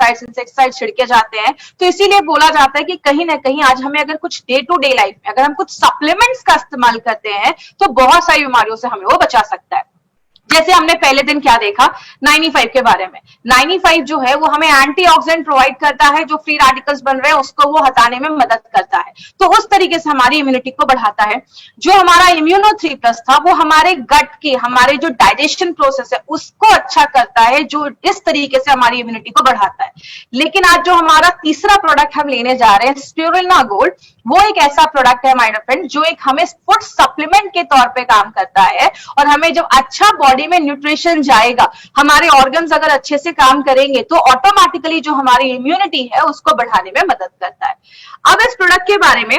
Pesticides, insecticide छिड़के जाते हैं। तो इसीलिए बोला जाता है कि कहीं ना कहीं आज हमें अगर कुछ डे टू डे लाइफ में अगर हम कुछ सप्लीमेंट्स का इस्तेमाल करते हैं तो बहुत सारी बीमारियों से हमें वो बचा सकता है। जैसे हमने पहले दिन क्या देखा 95 के बारे में। 95 जो है वो हमें एंटीऑक्सीडेंट प्रोवाइड करता है, जो फ्री रेडिकल्स बन रहे हैं उसको वो हटाने में मदद करता है। तो उस तरीके से हमारी इम्यूनिटी को बढ़ाता है। जो हमारा इम्यूनो 3+ था वो हमारे गट के, हमारे जो डाइजेशन प्रोसेस है उसको अच्छा करता है, जो इस तरीके से हमारी इम्यूनिटी को बढ़ाता है। लेकिन आज जो हमारा तीसरा प्रोडक्ट हम लेने जा रहे हैं स्पिरुलिना गोल्ड, वो एक ऐसा प्रोडक्ट है माय फ्रेंड जो एक हमें फूड सप्लीमेंट के तौर पे काम करता है। और हमें जब अच्छा बॉडी में न्यूट्रिशन जाएगा, हमारे ऑर्गन्स अगर अच्छे से काम करेंगे तो ऑटोमेटिकली जो हमारी इम्यूनिटी है उसको बढ़ाने में मदद करता है। अब इस प्रोडक्ट के बारे में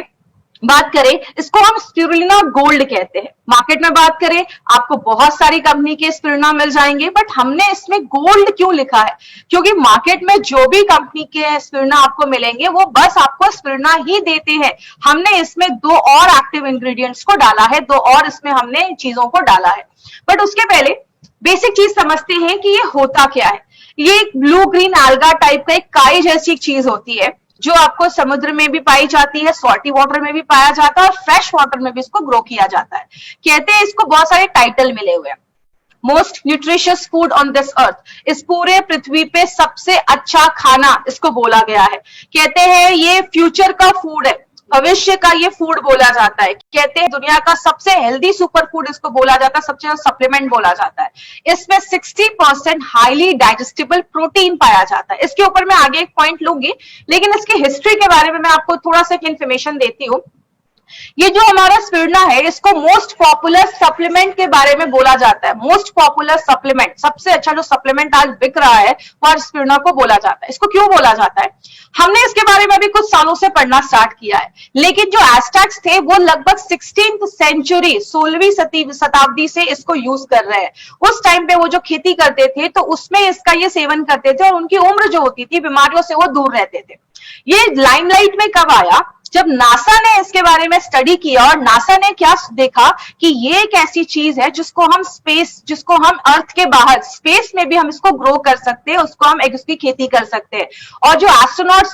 बात करें, इसको हम स्पिरुलिना गोल्ड कहते हैं। मार्केट में बात करें आपको बहुत सारी कंपनी के स्पिरुलिना मिल जाएंगे, बट हमने इसमें गोल्ड क्यों लिखा है? क्योंकि मार्केट में जो भी कंपनी के स्पिरुलिना आपको मिलेंगे वो बस आपको स्पिरुलिना ही देते हैं। हमने इसमें 2 और एक्टिव इंग्रेडिएंट्स को डाला है, 2 और इसमें हमने चीजों को डाला है। बट उसके पहले बेसिक चीज समझते हैं कि ये होता क्या है। ये एक ब्लू ग्रीन alga टाइप का एक काई जैसी एक चीज होती है जो आपको समुद्र में भी पाई जाती है, सॉल्टी वाटर में भी पाया जाता है और फ्रेश वाटर में भी इसको ग्रो किया जाता है। कहते हैं इसको बहुत सारे टाइटल मिले हुए हैं। Most nutritious food on this earth, इस पूरे पृथ्वी पे सबसे अच्छा खाना इसको बोला गया है। कहते हैं ये फ्यूचर का फूड है, भविष्य का ये फूड बोला जाता है। कहते हैं दुनिया का सबसे हेल्दी सुपर फूड इसको बोला जाता है, सबसे ज्यादा सप्लीमेंट बोला जाता है। इसमें 60% हाईली डाइजेस्टिबल प्रोटीन पाया जाता है। इसके ऊपर मैं आगे एक पॉइंट लूंगी, लेकिन इसकी हिस्ट्री के बारे में मैं आपको थोड़ा सा इंफॉर्मेशन देती हूँ। ये जो हमारा स्पिरुलिना है इसको मोस्ट पॉपुलर सप्लीमेंट के बारे में बोला जाता है। मोस्ट पॉपुलर सप्लीमेंट, सबसे अच्छा जो सप्लीमेंट आज बिक रहा है वो आज स्पिरुलिना को बोला जाता है। इसको क्यों बोला जाता है? हमने इसके बारे में भी कुछ सालों से पढ़ना स्टार्ट किया है, लेकिन जो एज़टेक्स थे वो लगभग 16th सेंचुरी 16वीं शताब्दी से इसको यूज कर रहे हैं। उस टाइम पे वो जो खेती करते थे तो उसमें इसका ये सेवन करते थे और उनकी उम्र जो होती थी बीमारियों से वो दूर रहते थे। ये लाइमलाइट में कब आया? जब नासा ने इसके बारे में स्टडी किया और नासा ने क्या देखा कि ये एक ऐसी चीज है जिसको हम जिसको हम अर्थ के बाहर स्पेस में भी हम इसको ग्रो कर सकते हैं, उसको हम उसकी खेती कर सकते हैं। और जो एस्ट्रोनॉट्स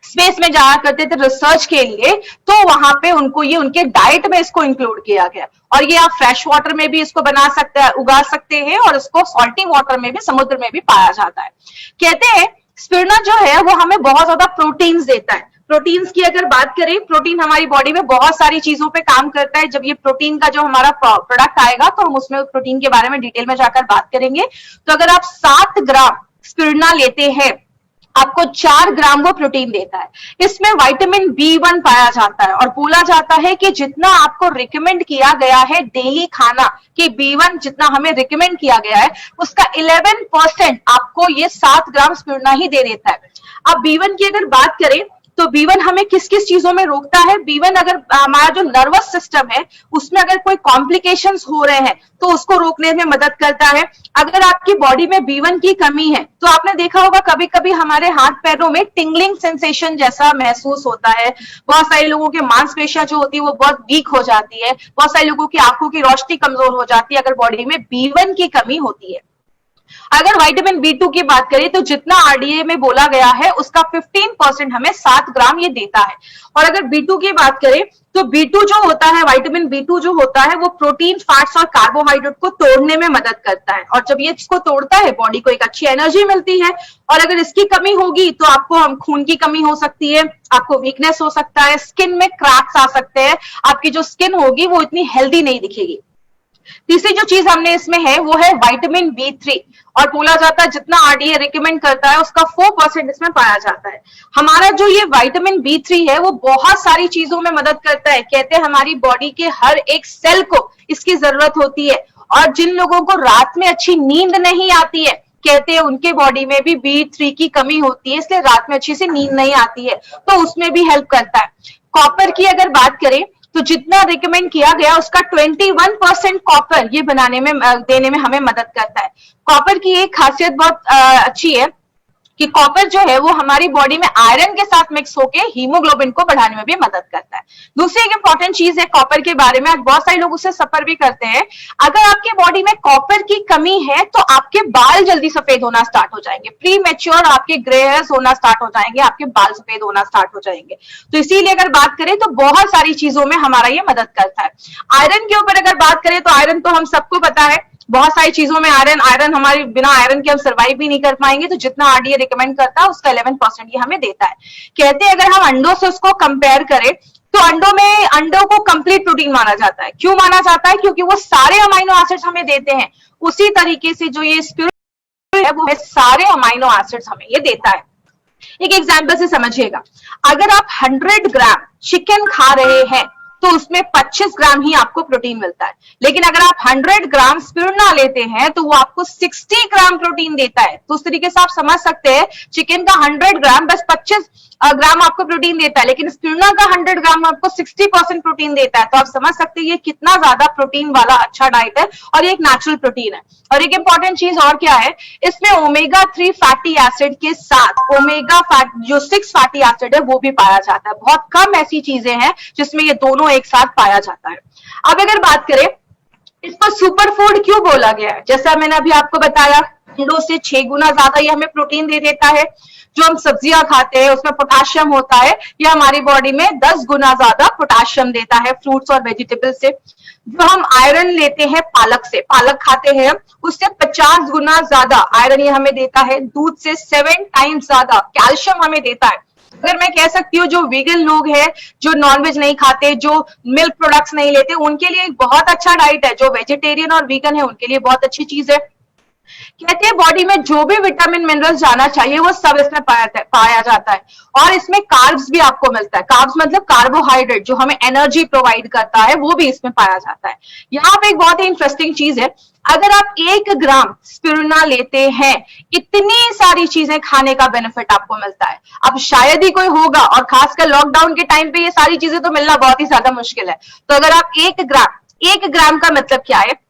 स्पेस में जाया करते थे रिसर्च के लिए, तो वहां पे उनको ये उनके डाइट में इसको इंक्लूड किया गया। और ये आप फ्रेश वाटर में भी इसको बना सकते हैं, उगा सकते हैं, और इसको सॉल्टी वाटर में भी, समुद्र में भी पाया जाता है। कहते हैं स्पिरुलिना जो है वो हमें बहुत ज्यादा प्रोटीन्स देता है। प्रोटीन्स की अगर बात करें, प्रोटीन हमारी बॉडी में बहुत सारी चीजों पे काम करता है। जब ये प्रोटीन का जो हमारा प्रोडक्ट आएगा तो हम उसमें प्रोटीन के बारे में डिटेल में जाकर बात करेंगे। तो अगर आप 7 ग्राम स्पिरुलिना लेते हैं आपको 4 ग्राम वो प्रोटीन देता है। इसमें विटामिन B1 पाया जाता है और बोला जाता है कि जितना आपको रिकमेंड किया गया है डेली खाना कि B1 जितना हमें रिकमेंड किया गया है उसका 11% आपको ये 7 ग्राम स्पिरुलिना ही दे देता है। अब B1 की अगर बात करें तो B1 हमें किस किस चीजों में रोकता है? B1 अगर हमारा जो नर्वस सिस्टम है उसमें अगर कोई कॉम्प्लिकेशंस हो रहे हैं तो उसको रोकने में मदद करता है। अगर आपकी बॉडी में B1 की कमी है तो आपने देखा होगा कभी कभी हमारे हाथ पैरों में टिंगलिंग सेंसेशन जैसा महसूस होता है। बहुत सारे लोगों के मांसपेशियां जो होती है वो बहुत वीक हो जाती है। बहुत सारे लोगों की आंखों की रोशनी कमजोर हो जाती है अगर बॉडी में B1 की कमी होती है। अगर विटामिन B2 की बात करें तो जितना आरडीए में बोला गया है उसका 15% हमें 7 ग्राम ये देता है। और अगर B2 की बात करें तो B2 जो होता है, विटामिन B2 जो होता है वो प्रोटीन, फैट्स और कार्बोहाइड्रेट को तोड़ने में मदद करता है। और जब ये इसको तोड़ता है बॉडी को एक अच्छी एनर्जी मिलती है। और अगर इसकी कमी होगी तो आपको खून की कमी हो सकती है, आपको वीकनेस हो सकता है, स्किन में क्रैक्स आ सकते हैं, आपकी जो स्किन होगी वो इतनी हेल्दी नहीं दिखेगी। तीसरी जो चीज हमने इसमें है वो है विटामिन B3 और बोला जाता है जितना आरडीए रिकमेंड करता है उसका 4% इसमें पाया जाता है। हमारा जो ये विटामिन B3 है वो बहुत सारी चीजों में मदद करता है। कहते हैं हमारी बॉडी के हर एक सेल को इसकी जरूरत होती है। और जिन लोगों को रात में अच्छी नींद नहीं आती है कहते हैं उनके बॉडी में भी B3 की कमी होती है, इसलिए रात में अच्छी से नींद नहीं आती है, तो उसमें भी हेल्प करता है। कॉपर की अगर बात करें तो जितना रिकमेंड किया गया उसका 21% कॉपर ये बनाने में देने में हमें मदद करता है। कॉपर की एक खासियत बहुत अच्छी है कि कॉपर जो है वो हमारी बॉडी में आयरन के साथ मिक्स होके हीमोग्लोबिन को बढ़ाने में भी मदद करता है। दूसरी एक इंपॉर्टेंट चीज है कॉपर के बारे में, आज बहुत सारे लोग उससे सफर भी करते हैं। अगर आपके बॉडी में कॉपर की कमी है तो आपके बाल जल्दी सफेद होना स्टार्ट हो जाएंगे, प्री मैच्योर आपके ग्रे हेयर्स होना स्टार्ट हो जाएंगे, आपके बाल सफेद होना स्टार्ट हो जाएंगे। तो इसीलिए अगर बात करें तो बहुत सारी चीजों में हमारा ये मदद करता है। आयरन के ऊपर अगर बात करें तो आयरन तो हम सबको पता है, बहुत सारी चीजों में आयरन हमारे बिना आयरन के हम सर्वाइव भी नहीं कर पाएंगे। तो जितना आरडीए रिकमेंड करता है उसका 11% ये हमें देता है। कहते हैं अगर हम अंडों से उसको कंपेयर करें तो अंडों को कंप्लीट प्रोटीन माना जाता है। क्यों माना जाता है? क्योंकि वो सारे अमाइनो एसिड्स हमें देते हैं। उसी तरीके से जो ये स्पिरुलिना है वो सारे अमाइनो एसिड्स हमें ये देता है। एक एग्जाम्पल से समझिएगा, अगर आप 100 ग्राम चिकन खा रहे हैं तो उसमें 25 ग्राम ही आपको प्रोटीन मिलता है। लेकिन अगर आप 100 ग्राम स्पिरुलिना लेते हैं तो वो आपको 60 ग्राम प्रोटीन देता है। तो उस तरीके से आप समझ सकते हैं चिकन का 100 ग्राम बस 25 ग्राम आपको प्रोटीन देता है, लेकिन स्पिरुलिना का 100 ग्राम आपको 60% प्रोटीन देता है। तो आप समझ सकते हैं ये कितना ज्यादा प्रोटीन वाला अच्छा डाइट है और ये एक नेचुरल प्रोटीन है। और एक इंपॉर्टेंट चीज और क्या है, इसमें ओमेगा 3 फैटी एसिड के साथ ओमेगा फैट जो 6 फैटी एसिड है वो भी पाया जाता है। बहुत कम ऐसी चीजें हैं जिसमें ये दोनों एक साथ पाया जाता है। अब अगर बात करें इसको सुपर फूड क्यों बोला गया है, जैसा मैंने अभी आपको बताया अंडों से 6 गुना ज्यादा ये हमें प्रोटीन दे देता है। जो हम सब्जियां खाते हैं उसमें पोटाशियम होता है, ये हमारी बॉडी में 10 गुना ज्यादा पोटाशियम देता है फ्रूट्स और वेजिटेबल से। जो हम आयरन लेते हैं पालक से, पालक खाते हैं उससे 50 गुना ज्यादा आयरन ये हमें देता है। दूध से 7 टाइम्स ज्यादा कैल्शियम हमें देता है। अगर मैं कह सकती हूँ जो वीगन लोग हैं, जो नॉनवेज नहीं खाते, जो मिल्क प्रोडक्ट्स नहीं लेते, उनके लिए एक बहुत अच्छा डाइट है। जो वेजिटेरियन और वीगन है उनके लिए बहुत अच्छी चीज है। कहते हैं बॉडी में जो भी विटामिन मिनरल्स जाना चाहिए वो सब इसमें पाया जाता है। और इसमें कार्ब्स भी आपको मिलता है। कार्ब्स मतलब कार्बोहाइड्रेट जो हमें एनर्जी प्रोवाइड करता है वो भी इसमें पाया जाता है। यहाँ पे एक बहुत ही इंटरेस्टिंग चीज है, अगर आप 1 ग्राम स्पिरुलिना लेते हैं इतनी सारी चीजें खाने का बेनिफिट आपको मिलता है। अब शायद ही कोई होगा, और खासकर लॉकडाउन के टाइम पे ये सारी चीजें तो मिलना बहुत ही ज्यादा मुश्किल है। तो अगर आप 1 ग्राम का मतलब क्या है,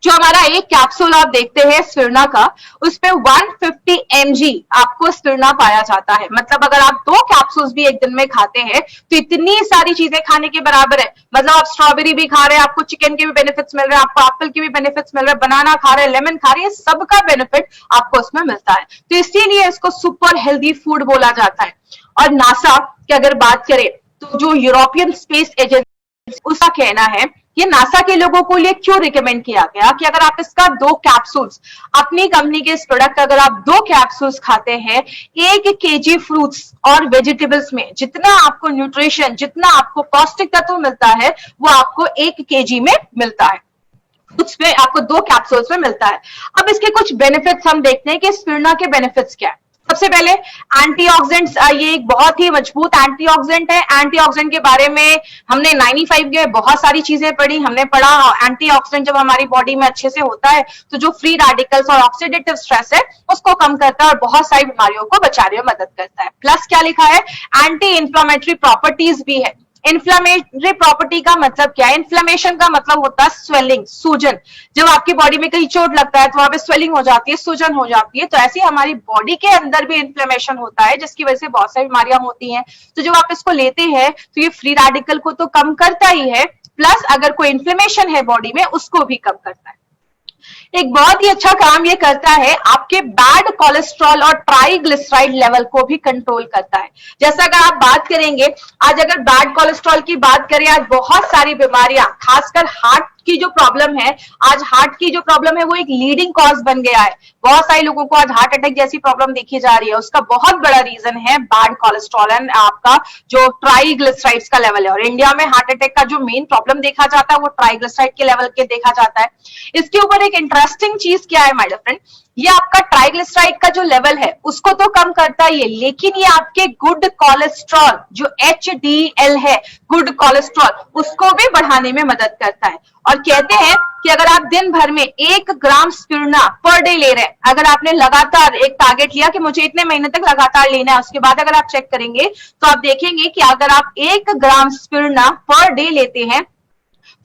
जो हमारा एक कैप्सूल आप देखते हैं स्पिरुलिना का, उस पे 150 mg आपको स्पिरुलिना पाया जाता है। मतलब अगर आप 2 कैप्सूल्स भी एक दिन में खाते हैं तो इतनी सारी चीजें खाने के बराबर है। मतलब आप स्ट्रॉबेरी भी खा रहे हैं, आपको चिकन के भी बेनिफिट्स मिल रहे हैं, आपको एप्पल के भी बेनिफिट्स मिल रहे हैं, बनाना खा रहे हैं, लेमन खा रहे हैं, सबका बेनिफिट आपको उसमें मिलता है। तो इसीलिए इसको सुपर हेल्दी फूड बोला जाता है। और नासा की अगर बात करें तो जो यूरोपियन स्पेस एजेंसी, उसका कहना है ये नासा के लोगों को लिए क्यों रिकमेंड किया गया कि अगर आप इसका 2 कैप्सूल्स, अपनी कंपनी के इस प्रोडक्ट अगर आप 2 कैप्सूल्स खाते हैं, 1 केजी फ्रूट्स और वेजिटेबल्स में जितना आपको न्यूट्रिशन, जितना आपको पौष्टिक तत्व मिलता है वो आपको 1 केजी में मिलता है, उसमें आपको 2 कैप्सूल्स में मिलता है। अब इसके कुछ बेनिफिट्स हम देखते हैं कि स्पिरुलिना के बेनिफिट्स क्या है। सबसे पहले एंटीऑक्सीडेंट्स, ये एक बहुत ही मजबूत एंटीऑक्सीडेंट है। एंटीऑक्सीडेंट के बारे में हमने 95 के बहुत सारी चीजें पढ़ी, हमने पढ़ा एंटीऑक्सीडेंट जब हमारी बॉडी में अच्छे से होता है तो जो फ्री रेडिकल्स और ऑक्सीडेटिव स्ट्रेस है उसको कम करता है और बहुत सारी बीमारियों को बचाने में मदद करता है। प्लस क्या लिखा है, एंटी इंफ्लेमेटरी प्रॉपर्टीज भी है। इन्फ्लेमेटरी प्रॉपर्टी का मतलब क्या है, इन्फ्लेमेशन का मतलब होता है स्वेलिंग, सूजन। जब आपकी बॉडी में कहीं चोट लगता है तो वहां पे स्वेलिंग हो जाती है, सूजन हो जाती है। तो ऐसे हमारी बॉडी के अंदर भी इन्फ्लेमेशन होता है जिसकी वजह से बहुत सारी बीमारियां होती हैं। तो जब आप इसको लेते हैं तो ये फ्री रेडिकल को तो कम करता ही है, प्लस अगर कोई इन्फ्लेमेशन है बॉडी में उसको भी कम करता है। एक बहुत ही अच्छा काम ये करता है, आपके बैड कोलेस्ट्रॉल और ट्राइग्लिसराइड लेवल को भी कंट्रोल करता है। जैसा अगर आप बात करेंगे, आज अगर बैड कोलेस्ट्रॉल की बात करें, आज बहुत सारी बीमारियां, खासकर हार्ट की जो प्रॉब्लम है, आज हार्ट की जो प्रॉब्लम है वो एक लीडिंग कॉज बन गया है। बहुत सारे लोगों को आज हार्ट अटैक जैसी प्रॉब्लम देखी जा रही है। उसका बहुत बड़ा रीजन है बैड कोलेस्ट्रॉल एंड आपका जो ट्राइग्लिसराइड्स का लेवल है। और इंडिया में हार्ट अटैक का जो मेन प्रॉब्लम देखा जाता है वो ट्राइग्लिसराइड के लेवल के देखा जाता है। इसके ऊपर एक इंटरेस्टिंग चीज क्या है माय डियर फ्रेंड, ये आपका ट्राइग्लिसराइड का जो लेवल है उसको तो कम करता ही है, लेकिन ये आपके गुड कोलेस्ट्रॉल जो HDL है, गुड कोलेस्ट्रॉल, उसको भी बढ़ाने में मदद करता है। और कहते हैं कि अगर आप दिन भर में 1 ग्राम स्पिरुलिना पर डे ले रहे हैं, अगर आपने लगातार एक टारगेट लिया कि मुझे इतने महीने तक लगातार लेना है, उसके बाद अगर आप चेक करेंगे तो आप देखेंगे कि अगर आप 1 ग्राम स्पिरुलिना पर डे लेते हैं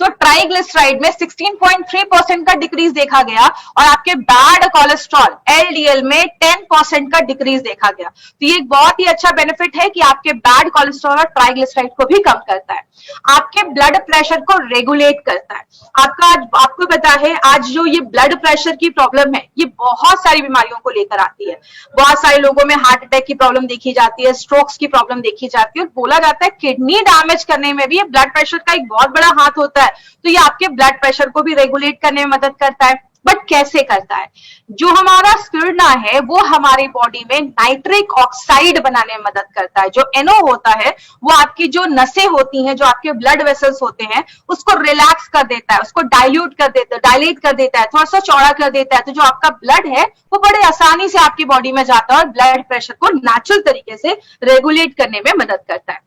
तो ट्राइग्लिसराइड में 16.3% का डिक्रीज देखा गया और आपके बैड कोलेस्ट्रॉल एलडीएल में 10% का डिक्रीज देखा गया। तो ये एक बहुत ही अच्छा बेनिफिट है कि आपके बैड कोलेस्ट्रॉल और ट्राइग्लिसराइड को भी कम करता है, आपके ब्लड प्रेशर को रेगुलेट करता है। आपको पता है आज जो ये ब्लड प्रेशर की प्रॉब्लम है ये बहुत सारी बीमारियों को लेकर आती है। बहुत सारे लोगों में हार्ट अटैक की प्रॉब्लम देखी जाती है, स्ट्रोक्स की प्रॉब्लम देखी जाती है और बोला जाता है किडनी डैमेज करने में भी ये ब्लड प्रेशर का एक बहुत बड़ा हाथ होता है। तो ये आपके ब्लड प्रेशर को भी रेगुलेट करने में मदद करता है। बट कैसे करता है? जो हमारा स्पिरुलिना है वो हमारी बॉडी में नाइट्रिक ऑक्साइड बनाने में मदद करता है। जो NO होता है वो आपकी जो नसें होती हैं, जो आपके ब्लड वेसल्स होते हैं उसको रिलैक्स कर देता है, उसको डाइल्यूट कर देता है, डायलेट कर देता है, थोड़ा सा चौड़ा कर देता है। तो जो आपका ब्लड है वो बड़े आसानी से आपकी बॉडी में जाता है और ब्लड प्रेशर को नेचुरल तरीके से रेगुलेट करने में मदद करता है।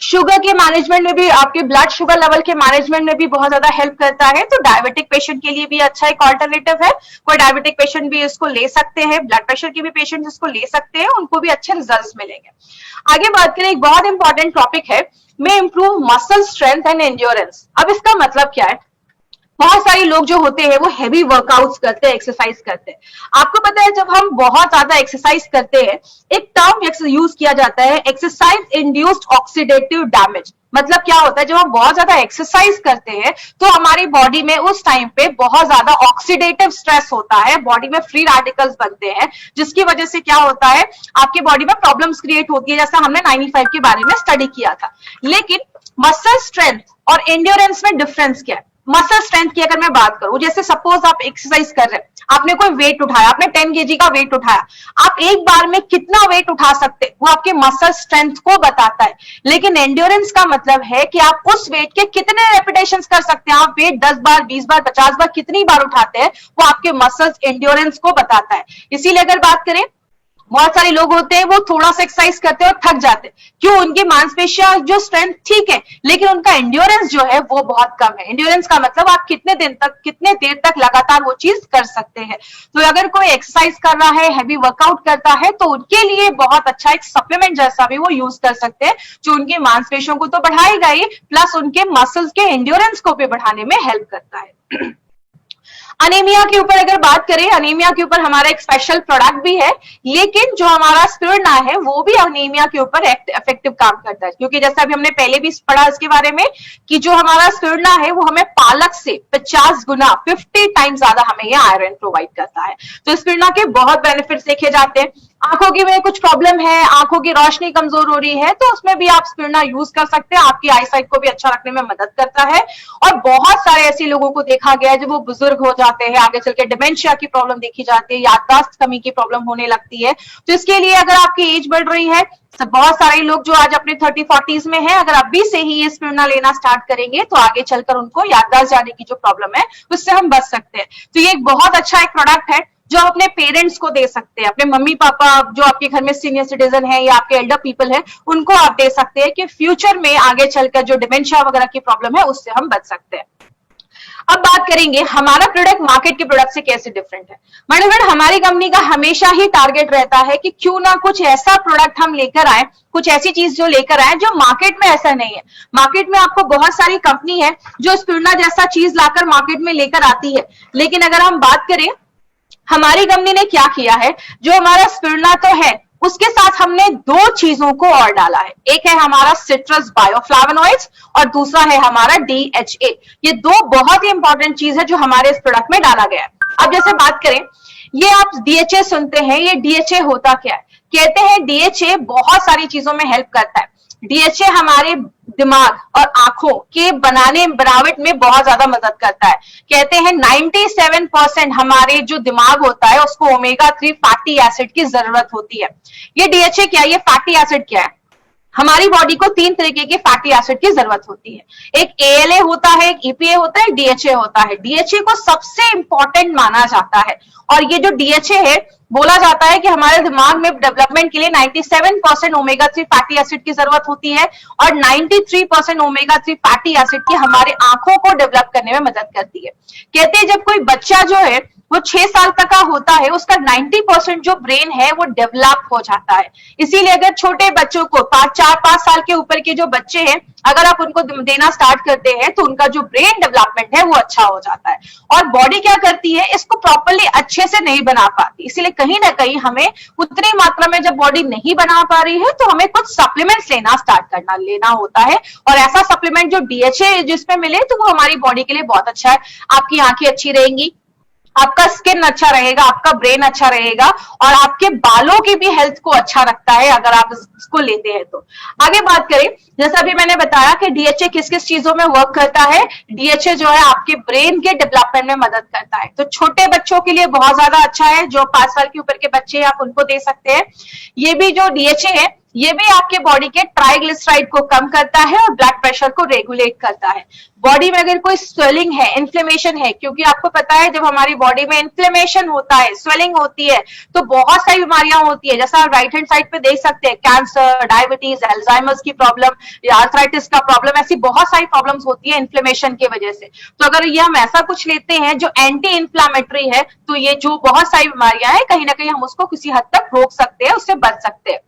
शुगर के मैनेजमेंट में भी, आपके ब्लड शुगर लेवल के मैनेजमेंट में भी बहुत ज्यादा हेल्प करता है। तो डायबिटिक पेशेंट के लिए भी अच्छा एक ऑल्टरनेटिव है। कोई डायबिटिक पेशेंट भी इसको ले सकते हैं, ब्लड प्रेशर के भी पेशेंट इसको ले सकते हैं, उनको भी अच्छे रिजल्ट्स मिलेंगे। आगे बात करें, एक बहुत इंपॉर्टेंट टॉपिक है, में improve muscle strength and endurance. अब इसका मतलब क्या है? बहुत सारे लोग जो होते हैं वो हैवी वर्कआउट्स करते हैं, एक्सरसाइज करते हैं। आपको पता है जब हम बहुत ज्यादा एक्सरसाइज करते हैं, एक टर्म यूज किया जाता है, एक्सरसाइज इंड्यूस्ड ऑक्सीडेटिव डैमेज। मतलब क्या होता है, जब हम बहुत ज्यादा एक्सरसाइज करते हैं तो हमारी बॉडी में उस टाइम पे बहुत ज्यादा ऑक्सीडेटिव स्ट्रेस होता है, बॉडी में फ्री रेडिकल्स बनते हैं, जिसकी वजह से क्या होता है, आपकी बॉडी में प्रॉब्लम्स क्रिएट होती है, जैसा हमने 95 के बारे में स्टडी किया था। लेकिन मसल स्ट्रेंथ और एंड्योरेंस में डिफरेंस क्या है? मसल स्ट्रेंथ की अगर मैं बात करूं, जैसे सपोज आप एक्सरसाइज कर रहे हैं, आपने कोई वेट उठाया, आपने 10 केजी का वेट उठाया, आप एक बार में कितना वेट उठा सकते हैं वो आपके मसल स्ट्रेंथ को बताता है। लेकिन एंड्योरेंस का मतलब है कि आप उस वेट के कितने रेपिटेशंस कर सकते हैं। आप वेट 10 बार, 20 बार, 50 बार कितनी बार उठाते हैं वो आपके मसल्स एंड्योरेंस को बताता है। इसीलिए अगर बात करें, बहुत सारे लोग होते हैं वो थोड़ा सा एक्सरसाइज करते हैं और थक जाते हैं। क्यों? उनकी मांसपेशियां जो स्ट्रेंथ ठीक है लेकिन उनका एंड्योरेंस जो है वो बहुत कम है। एंड्योरेंस का मतलब आप कितने देर तक लगातार वो चीज कर सकते हैं। तो अगर कोई एक्सरसाइज कर रहा है, हैवी वर्कआउट करता है, तो उनके लिए बहुत अच्छा एक सप्लीमेंट जैसा भी वो यूज कर सकते हैं, जो उनकी मांसपेशियों को तो बढ़ाएगा ही, प्लस उनके मसल्स के एंड्योरेंस को भी बढ़ाने में हेल्प करता है। अनीमिया के ऊपर अगर बात करें, अनीमिया के ऊपर हमारा एक स्पेशल प्रोडक्ट भी है, लेकिन जो हमारा स्पिरुलिना है वो भी अनीमिया के ऊपर इफेक्टिव काम करता है। क्योंकि जैसा अभी हमने पहले भी पढ़ा इसके बारे में कि जो हमारा स्पिरुलिना है वो हमें पालक से 50 गुना 50 टाइम ज्यादा हमें ये आयरन प्रोवाइड करता है। तो स्पिरुलिना के बहुत बेनिफिट्स देखे जाते हैं। आंखों की में कुछ प्रॉब्लम है, आंखों की रोशनी कमजोर हो रही है, तो उसमें भी आप स्पिरुलिना यूज कर सकते हैं, आपकी आईसाइट को भी अच्छा रखने में मदद करता है। और बहुत सारे ऐसे लोगों को देखा गया है जब वो बुजुर्ग हो जाते हैं, आगे चल के डिमेंशिया की प्रॉब्लम देखी जाती है, याददाश्त कमी की प्रॉब्लम होने लगती है। तो इसके लिए अगर आपकी एज बढ़ रही है, तो बहुत सारे लोग जो आज अपने 30-40s में हैं, अगर अभी से ही ये स्पिरुलिना लेना स्टार्ट करेंगे तो आगे चलकर उनको याददाश्त जाने की जो प्रॉब्लम है उससे हम बच सकते हैं। तो ये एक बहुत अच्छा एक प्रोडक्ट है जो आप अपने पेरेंट्स को दे सकते हैं, अपने मम्मी पापा जो आपके घर में सीनियर सिटीजन है या आपके एल्डर पीपल है, उनको आप दे सकते हैं कि फ्यूचर में आगे चलकर जो डिमेंशिया वगैरह की प्रॉब्लम है उससे हम बच सकते हैं। अब बात करेंगे हमारा प्रोडक्ट मार्केट के प्रोडक्ट से कैसे डिफरेंट है। मतलब हमारी कंपनी का हमेशा ही टारगेट रहता है कि क्यों ना कुछ ऐसा प्रोडक्ट हम लेकर आए, कुछ ऐसी चीज जो लेकर आए जो मार्केट में ऐसा नहीं है। मार्केट में आपको बहुत सारी कंपनी है जो स्पिरुलिना जैसा चीज लाकर मार्केट में लेकर आती है, लेकिन अगर हम बात करें हमारी कंपनी ने क्या किया है, जो हमारा स्पिरुलिना तो है उसके साथ हमने दो चीजों को और डाला है। एक है हमारा सिट्रस बायोफ्लावोनॉइड्स और दूसरा है हमारा DHA। ये दो बहुत ही इंपॉर्टेंट चीज है जो हमारे इस प्रोडक्ट में डाला गया है। अब जैसे बात करें, ये आप DHA सुनते हैं, ये DHA होता क्या है? कहते हैं DHA बहुत सारी चीजों में हेल्प करता है। DHA हमारे दिमाग और आंखों के बनावट में बहुत ज्यादा मदद करता है। कहते हैं 97% हमारे जो दिमाग होता है उसको ओमेगा 3 फैटी एसिड की जरूरत होती है। ये DHA क्या है? ये फैटी एसिड क्या है? हमारी बॉडी को 3 तरीके के फैटी एसिड की जरूरत होती है। एक ALA होता है, एक EPA होता है, एक DHA होता है। DHA को सबसे इंपॉर्टेंट माना जाता है और ये जो DHA है, बोला जाता है कि हमारे दिमाग में डेवलपमेंट के लिए 97% ओमेगा 3 फैटी एसिड की जरूरत होती है और 93% ओमेगा 3 फैटी एसिड की हमारे आंखों को डेवलप करने में मदद करती है। कहते हैं जब कोई बच्चा जो है वो 6 साल तक का होता है, उसका 90% जो ब्रेन है वो डेवलप हो जाता है। इसीलिए अगर छोटे बच्चों को 4-5 साल के ऊपर के जो बच्चे हैं, अगर आप उनको देना स्टार्ट करते हैं तो उनका जो ब्रेन डेवलपमेंट है वो अच्छा हो जाता है। और बॉडी क्या करती है, इसको प्रॉपरली अच्छे से नहीं बना पाती, इसीलिए कहीं ना कहीं हमें उतनी मात्रा में जब बॉडी नहीं बना पा रही है तो हमें कुछ सप्लीमेंट्स लेना होता है। और ऐसा सप्लीमेंट जो डीएचए जिसमें मिले तो वो हमारी बॉडी के लिए बहुत अच्छा है। आपकी आंखें अच्छी रहेंगी, आपका स्किन अच्छा रहेगा, आपका ब्रेन अच्छा रहेगा, और आपके बालों की भी हेल्थ को अच्छा रखता है अगर आप इसको लेते हैं तो। आगे बात करें, जैसा अभी मैंने बताया कि डीएचए किस किस चीजों में वर्क करता है। डीएचए जो है आपके ब्रेन के डेवलपमेंट में मदद करता है, तो छोटे बच्चों के लिए बहुत ज्यादा अच्छा है। जो 5 साल के ऊपर के बच्चे हैं आप उनको दे सकते हैं। ये भी जो डीएचए है ये भी आपके बॉडी के ट्राइग्लिसराइड को कम करता है और ब्लड प्रेशर को रेगुलेट करता है। बॉडी में अगर कोई स्वेलिंग है, इन्फ्लेमेशन है, क्योंकि आपको पता है जब हमारी बॉडी में इन्फ्लेमेशन होता है, स्वेलिंग होती है, तो बहुत सारी बीमारियां होती है। जैसा आप राइट हैंड साइड पे देख सकते हैं, कैंसर, डायबिटीज, अल्जाइमर्स की प्रॉब्लम या आर्थराइटिस का प्रॉब्लम, ऐसी बहुत सारी प्रॉब्लम्स होती है इन्फ्लेमेशन की वजह से। तो अगर ये हम ऐसा कुछ लेते हैं जो एंटी इन्फ्लामेटरी है, तो ये जो बहुत सारी बीमारियां हैं कहीं ना कहीं हम उसको किसी हद तक रोक सकते हैं, उससे बच सकते हैं।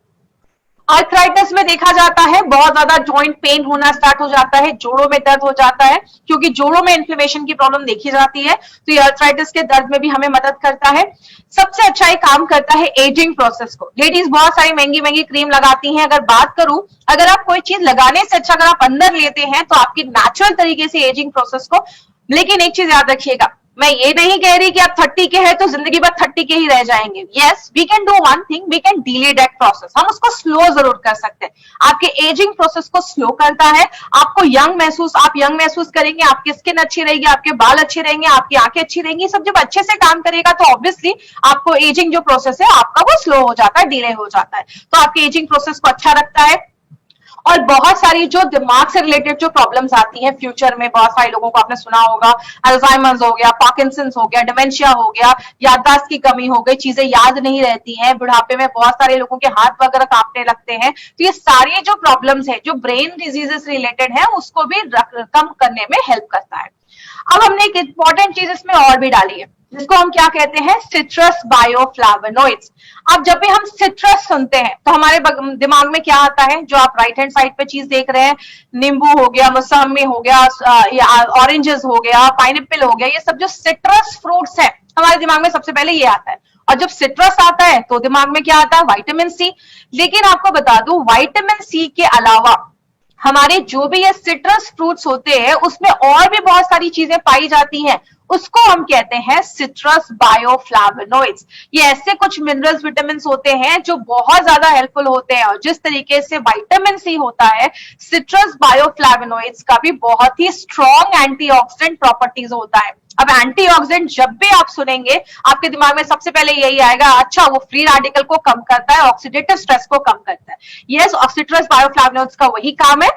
आर्थराइटिस में देखा जाता है बहुत ज्यादा जॉइंट पेन होना स्टार्ट हो जाता है, जोड़ों में दर्द हो जाता है, क्योंकि जोड़ों में इन्फ्लेमेशन की प्रॉब्लम देखी जाती है, तो ये आर्थराइटिस के दर्द में भी हमें मदद करता है। सबसे अच्छा ये काम करता है एजिंग प्रोसेस को। लेडीज बहुत सारी महंगी महंगी क्रीम लगाती हैं, अगर बात करूं, अगर आप कोई चीज लगाने से अच्छा अगर आप अंदर लेते हैं तो आपकी नेचुरल तरीके से एजिंग प्रोसेस को। लेकिन एक चीज याद रखिएगा, मैं ये नहीं कह रही कि आप 30 के हैं तो जिंदगी भर 30 के ही रह जाएंगे। Yes, we can do one thing, we can delay that process, हम उसको स्लो जरूर कर सकते हैं। आपके एजिंग प्रोसेस को स्लो करता है, आपको आप यंग महसूस करेंगे, आपकी स्किन अच्छी रहेगी, आपके बाल अच्छे रहेंगे, आपकी आंखें अच्छी रहेंगी। सब जब अच्छे से काम करेगा तो ऑब्वियसली आपको एजिंग जो प्रोसेस है आपका वो स्लो हो जाता है, डिले हो जाता है, तो आपके एजिंग प्रोसेस को अच्छा रखता है। और बहुत सारी जो दिमाग से रिलेटेड जो प्रॉब्लम्स आती हैं फ्यूचर में, बहुत सारे लोगों को आपने सुना होगा, अल्जाइमर्स हो गया, पार्किंसंस हो गया, डिमेंशिया हो गया, याददाश्त की कमी हो गई, चीजें याद नहीं रहती हैं, बुढ़ापे में बहुत सारे लोगों के हाथ वगैरह कांपने लगते हैं। तो ये सारी जो प्रॉब्लम्स है जो ब्रेन डिजीजेस रिलेटेड है उसको भी कम करने में हेल्प करता है। अब हमने एक इंपॉर्टेंट चीज इसमें और भी डाली है, जिसको हम क्या कहते हैं, सिट्रस बायोफ्लावोनॉइड्स। अब जब भी हम सिट्रस सुनते हैं तो हमारे दिमाग में क्या आता है, जो आप राइट हैंड साइड पे चीज देख रहे हैं, नींबू हो गया, मौसमी हो गया, ऑरेंजेस हो गया, पाइनएप्पल हो गया, ये सब जो सिट्रस फ्रूट्स है हमारे दिमाग में सबसे पहले ये आता है। और जब सिट्रस आता है तो दिमाग में क्या आता है, विटामिन सी। लेकिन आपको बता दूं, विटामिन सी के अलावा हमारे जो भी ये सिट्रस फ्रूट्स होते हैं उसमें और भी बहुत सारी चीजें पाई जाती हैं, उसको हम कहते हैं सिट्रस बायोफ्लावोनॉइड्स। ये ऐसे कुछ मिनरल्स, विटामिन होते हैं जो बहुत ज्यादा हेल्पफुल होते हैं, और जिस तरीके से विटामिन सी होता है, सिट्रस बायोफ्लावोनॉइड्स का भी बहुत ही स्ट्रॉन्ग एंटीऑक्सीडेंट प्रॉपर्टीज होता है। अब एंटीऑक्सीडेंट जब भी आप सुनेंगे आपके दिमाग में सबसे पहले यही आएगा, अच्छा वो फ्री रेडिकल को कम करता है, ऑक्सीडेटिव स्ट्रेस को कम करता है। यस, सिट्रस बायोफ्लावोनॉइड्स का वही काम है।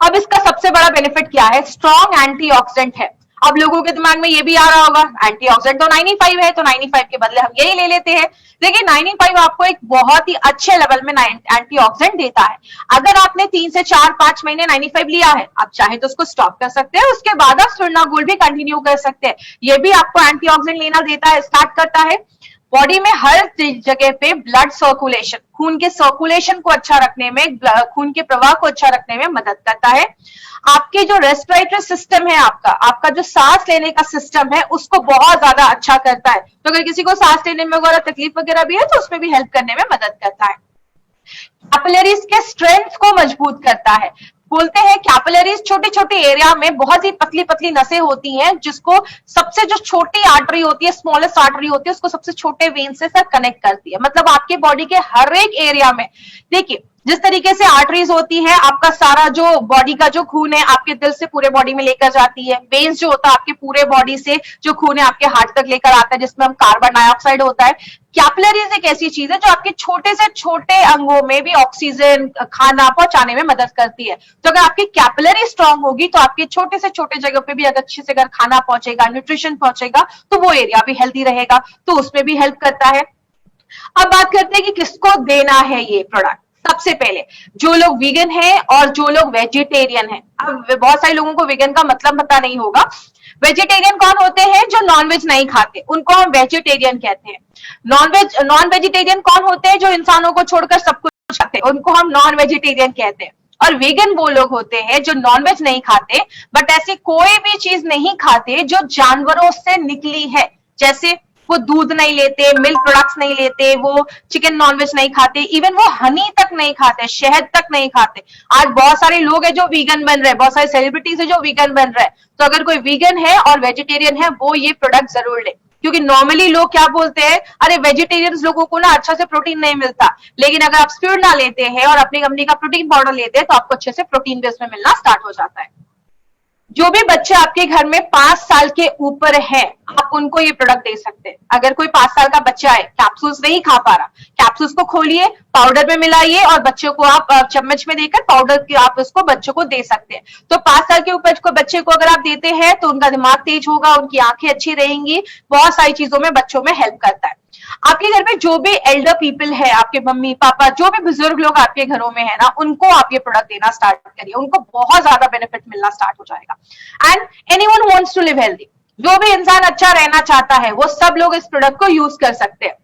अब इसका सबसे बड़ा बेनिफिट क्या है, स्ट्रॉन्ग एंटीऑक्सीडेंट है। अब लोगों के दिमाग में ये भी आ रहा होगा, एंटीऑक्सीडेंट तो 95 है, तो 95 के बदले हम यही ले लेते हैं। देखिए 95 आपको एक बहुत ही अच्छे लेवल में एंटीऑक्सीडेंट देता है। अगर आपने 3 से 4-5 महीने 95 लिया है, आप चाहे तो उसको स्टॉप कर सकते हैं, उसके बाद आप स्वर्णा गोल्ड भी कंटिन्यू कर सकते हैं। ये भी आपको एंटीऑक्सीडेंट लेना देता है, स्टार्ट करता है। बॉडी में हर जगह पे ब्लड सर्कुलेशन, खून के सर्कुलेशन को अच्छा रखने में, खून के प्रवाह को अच्छा रखने में मदद करता है। आपके जो रेस्पिरेटरी सिस्टम है, आपका जो सांस लेने का सिस्टम है, उसको बहुत ज्यादा अच्छा करता है। तो अगर किसी को सांस लेने में वगैरह तकलीफ वगैरह भी है तो उसमें भी हेल्प करने में मदद करता है। कैपिलरीज के स्ट्रेंथ को मजबूत करता है। बोलते हैं कैपिलरीज छोटे छोटे एरिया में बहुत ही पतली पतली नसें होती हैं, जिसको सबसे जो छोटी आर्टरी होती है, स्मॉलेस्ट आर्टरी होती है, उसको सबसे छोटे वेन से सर कनेक्ट करती है। मतलब आपके बॉडी के हर एक एरिया में, देखिए जिस तरीके से आर्टरीज होती है, आपका सारा जो बॉडी का जो खून है आपके दिल से पूरे बॉडी में लेकर जाती है। वेन्स जो होता है आपके पूरे बॉडी से जो खून है आपके हार्ट तक लेकर आता है, जिसमें हम कार्बन डाइऑक्साइड होता है। कैपिलरीज एक ऐसी चीज है जो आपके छोटे से छोटे अंगों में भी ऑक्सीजन, खाना पहुंचाने में मदद करती है। तो अगर आपकी कैपिलरी स्ट्रांग होगी तो आपके छोटे से छोटे जगह पे भी अगर अच्छे से अगर खाना पहुंचेगा, न्यूट्रिशन पहुंचेगा, तो वो एरिया भी हेल्दी रहेगा, तो उसमें भी हेल्प करता है। अब बात करते हैं कि किसको देना है ये प्रोडक्ट। सबसे पहले जो लोग वीगन है और जो लोग वेजिटेरियन है, अब बहुत सारे लोगों को वीगन का मतलब पता नहीं होगा। वेजिटेरियन कौन होते हैं? जो नॉनवेज नहीं खाते, उनको हम वेजिटेरियन कहते हैं। नॉन वेजिटेरियन कौन होते हैं? जो इंसानों को छोड़कर सब कुछ खाते हैं, उनको हम नॉन वेजिटेरियन कहते हैं। और वीगन वो लोग होते हैं जो नॉनवेज नहीं खाते, बट ऐसी कोई भी चीज नहीं खाते जो जानवरों से निकली है। जैसे वो दूध नहीं लेते, मिल्क प्रोडक्ट्स नहीं लेते, वो चिकन नॉनवेज नहीं खाते, इवन वो हनी तक नहीं खाते, शहद तक नहीं खाते। आज बहुत सारे लोग हैं जो वीगन बन रहे हैं, बहुत सारे सेलिब्रिटीज है जो वीगन बन रहे हैं। तो अगर कोई वीगन है और वेजिटेरियन है, वो ये प्रोडक्ट जरूर ले, क्योंकि नॉर्मली लोग क्या बोलते हैं, अरे वेजिटेरियंस लोगों को ना अच्छा से प्रोटीन नहीं मिलता। लेकिन अगर आप स्पिरुलिना लेते हैं और अपनी कंपनी का प्रोटीन पाउडर लेते हैं, तो आपको अच्छे से प्रोटीन भी उसमें मिलना स्टार्ट हो जाता है। जो भी बच्चे आपके घर में 5 साल के ऊपर है, आप उनको ये प्रोडक्ट दे सकते हैं। अगर कोई 5 साल का बच्चा है, कैप्सूल्स नहीं खा पा रहा, कैप्सूल्स को खोलिए, पाउडर में मिलाइए और बच्चों को आप चम्मच में देकर पाउडर की आप उसको बच्चों को दे सकते हैं। तो 5 साल के ऊपर को बच्चे को अगर आप देते हैं तो उनका दिमाग तेज होगा, उनकी आंखें अच्छी रहेंगी, बहुत सारी चीजों में बच्चों में हेल्प करता है। आपके घर में जो भी एल्डर पीपल है, आपके मम्मी पापा, जो भी बुजुर्ग लोग आपके घरों में है ना, उनको आप ये प्रोडक्ट देना स्टार्ट करिए, उनको बहुत ज्यादा बेनिफिट मिलना स्टार्ट हो जाएगा। And anyone wants to live healthy, जो भी इंसान अच्छा रहना चाहता है, वो सब लोग इस प्रोडक्ट को यूज कर सकते हैं।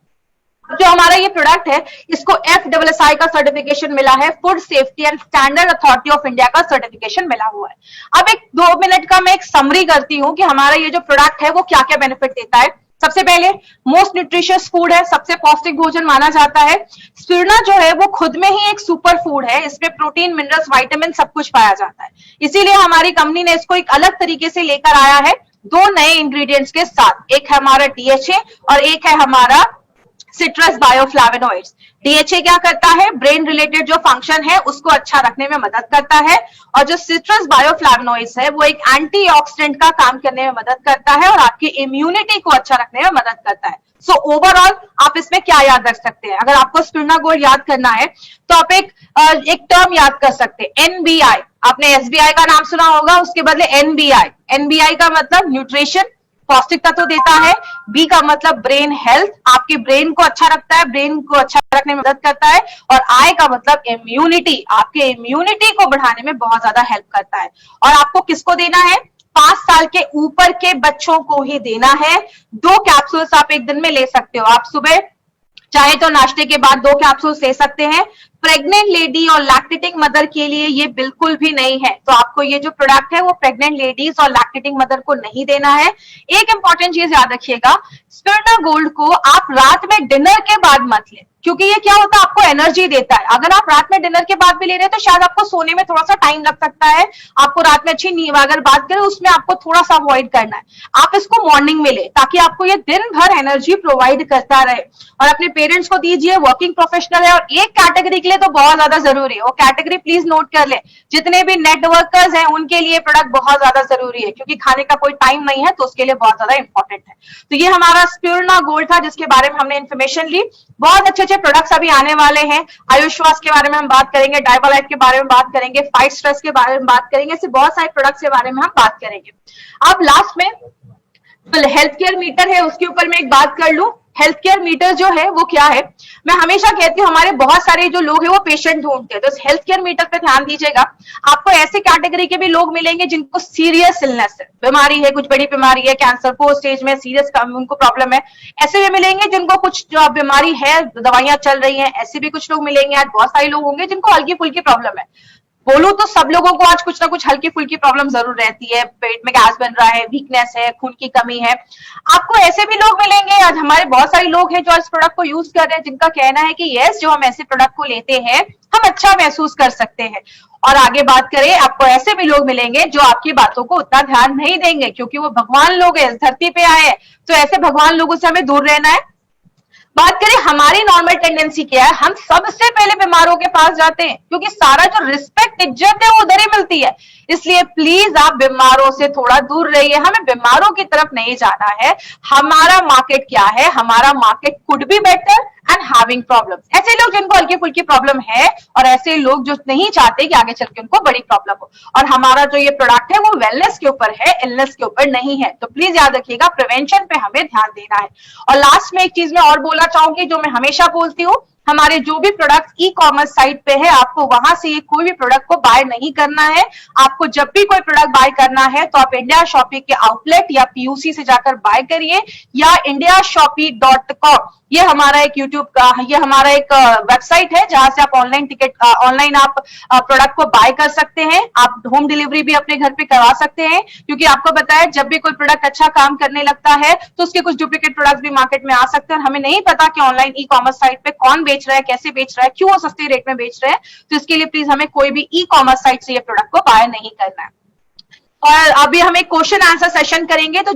जो हमारा ये प्रोडक्ट है, इसको FSSAI का सर्टिफिकेशन मिला है, food safety and standard authority of India का सर्टिफिकेशन मिला हुआ है। अब एक 2 मिनट का मैं एक समरी करती हूँ कि हमारा ये जो प्रोडक्ट है वो क्या क्या बेनिफिट देता है। सबसे पहले मोस्ट न्यूट्रिशियस फूड है, सबसे पौष्टिक भोजन माना जाता है। स्पिरुलिना जो है वो खुद में ही एक सुपर फूड है, इसमें प्रोटीन, मिनरल्स, विटामिन सब कुछ पाया जाता है। इसीलिए हमारी कंपनी ने इसको एक अलग तरीके से लेकर आया है, 2 नए इंग्रेडिएंट्स के साथ। एक है हमारा DHA और एक है हमारा सिट्रस बायोफ्लावेनॉइड्स। DHA क्या करता है? ब्रेन रिलेटेड जो फंक्शन है उसको अच्छा रखने में मदद करता है, और जो सिट्रस बायोफ्लावेनॉइड्स है वो एक एंटीऑक्सीडेंट का काम करने में मदद करता है और आपकी इम्यूनिटी को अच्छा रखने में मदद करता है। सो ओवरऑल आप इसमें क्या याद रख सकते हैं? अगर आपको स्पिरुलिना गोल्ड याद करना है तो आप एक टर्म याद कर सकते हैं, NBI। आपने SBI का नाम सुना होगा, उसके बदले NBI। NBI का मतलब न्यूट्रिशन, पौष्टिक तत्व देता है। बी का मतलब ब्रेन हेल्थ, आपके ब्रेन को अच्छा रखता है, ब्रेन को अच्छा रखने में मदद करता है। और आई का मतलब इम्यूनिटी, आपके इम्यूनिटी को बढ़ाने में बहुत ज्यादा हेल्प करता है। और आपको किसको देना है? 5 साल के ऊपर के बच्चों को ही देना है। 2 कैप्सूल्स आप एक दिन में ले सकते हो। आप सुबह चाहे तो नाश्ते के बाद 2 कैप्सूल्स ले सकते हैं। प्रेग्नेंट लेडी और लैक्टेटिंग मदर के लिए ये बिल्कुल भी नहीं है। तो आपको ये जो प्रोडक्ट है वो प्रेग्नेंट लेडीज और लैक्टेटिंग मदर को नहीं देना है। एक इंपॉर्टेंट चीज याद रखिएगा, स्पिरुलिना गोल्ड को आप रात में डिनर के बाद मत लें, क्योंकि ये क्या होता है, आपको एनर्जी देता है। अगर आप रात में डिनर के बाद भी ले रहे हैं तो शायद आपको सोने में थोड़ा सा टाइम लग सकता है, आपको रात में अच्छी नींद, अगर बात करें उसमें आपको थोड़ा सा अवॉइड करना है। आप इसको मॉर्निंग में ले, ताकि आपको ये दिन भर एनर्जी प्रोवाइड करता रहे। और अपने पेरेंट्स को दीजिए, वर्किंग प्रोफेशनल है, और एक कैटेगरी के लिए तो बहुत ज्यादा जरूरी है, वो कैटेगरी प्लीज नोट कर ले, जितने भी नेटवर्कर्स हैं उनके लिए प्रोडक्ट बहुत ज्यादा जरूरी है, क्योंकि खाने का कोई टाइम नहीं है, तो उसके लिए बहुत ज्यादा इंपॉर्टेंट है। तो ये हमारा स्पिरुलिना गोल्ड था, जिसके बारे में हमने इन्फॉर्मेशन ली। बहुत अच्छे अच्छे प्रोडक्ट्स अभी आने वाले हैं। आयुष्वास के बारे में हम बात करेंगे, डाइवालाइट के बारे में बात करेंगे, फाइट स्ट्रेस के बारे में बात करेंगे, ऐसे बहुत सारे प्रोडक्ट्स के बारे में हम बात करेंगे। अब लास्ट में हेल्थ केयर मीटर है, उसके ऊपर मैं एक बात कर लूं। हेल्थ केयर मीटर जो है वो क्या है, मैं हमेशा कहती हूँ हमारे बहुत सारे जो लोग हैं वो पेशेंट ढूंढते हैं, तो हेल्थ केयर मीटर पे ध्यान दीजिएगा। आपको ऐसे कैटेगरी के भी लोग मिलेंगे जिनको सीरियस इलनेस है, बीमारी है, कुछ बड़ी बीमारी है, कैंसर 4 स्टेज में, सीरियस उनको प्रॉब्लम है। ऐसे भी मिलेंगे जिनको कुछ जो बीमारी है, दवाइयां चल रही है, ऐसे भी कुछ लोग मिलेंगे। आज बहुत सारे लोग होंगे जिनको हल्की फुल्की प्रॉब्लम है। बोलूं तो सब लोगों को आज कुछ ना कुछ हल्की फुल्की प्रॉब्लम जरूर रहती है, पेट में गैस बन रहा है, वीकनेस है, खून की कमी है। आपको ऐसे भी लोग मिलेंगे, आज हमारे बहुत सारे लोग हैं जो इस प्रोडक्ट को यूज कर रहे हैं, जिनका कहना है कि यस, जो हम ऐसे प्रोडक्ट को लेते हैं हम अच्छा महसूस कर सकते हैं। और आगे बात करें, आपको ऐसे भी लोग मिलेंगे जो आपकी बातों को उतना ध्यान नहीं देंगे, क्योंकि वो भगवान लोग हैं, इस धरती पे आए हैं, तो ऐसे भगवान लोगों से हमें दूर रहना है। बात करें हमारी नॉर्मल टेंडेंसी क्या है, हम सबसे पहले बीमारों के पास जाते हैं, क्योंकि सारा जो रिस्पेक्ट, इज्जत है वो उधर ही मिलती है। इसलिए प्लीज आप बीमारों से थोड़ा दूर रहिए, हमें बीमारों की तरफ नहीं जाना है। हमारा मार्केट क्या है, हमारा market could be better and having problems. ऐसे लोग जिनको हल्की फुल्की प्रॉब्लम है, और ऐसे लोग जो नहीं चाहते कि आगे चल के उनको बड़ी प्रॉब्लम हो। और हमारा जो ये प्रोडक्ट है वो वेलनेस के ऊपर है, इलनेस के ऊपर नहीं है। तो प्लीज याद रखिएगा, प्रिवेंशन पे हमें ध्यान देना है। और लास्ट में एक चीज मैं और बोलना चाहूंगी, जो मैं हमेशा बोलती हूँ, हमारे जो भी प्रोडक्ट ई कॉमर्स साइट पे है, आपको वहां से ये कोई भी प्रोडक्ट को बाय नहीं करना है। आपको जब भी कोई प्रोडक्ट बाय करना है तो आप इंडिया शॉपी के आउटलेट या पीयूसी से जाकर बाय करिए, या indiashopee.com, ये हमारा एक यूट्यूब का, ये हमारा एक वेबसाइट है जहां से आप ऑनलाइन आप प्रोडक्ट को बाय कर सकते हैं। आप होम डिलीवरी भी अपने घर पे करवा सकते हैं, क्योंकि आपको पता है जब भी कोई प्रोडक्ट अच्छा काम करने लगता है तो उसके कुछ डुप्लीकेट प्रोडक्ट भी मार्केट में आ सकते हैं, और हमें नहीं पता कि ऑनलाइन ई कॉमर्स साइट पे कौन बेच रहा है, कैसे बेच रहा है, क्यों वो सस्ते रेट में बेच रहे हैं। तो इसके लिए प्लीज हमें कोई भी ई कॉमर्स साइट से ये प्रोडक्ट को बाय नहीं करना है। और अभी हम एक क्वेश्चन आंसर सेशन करेंगे, तो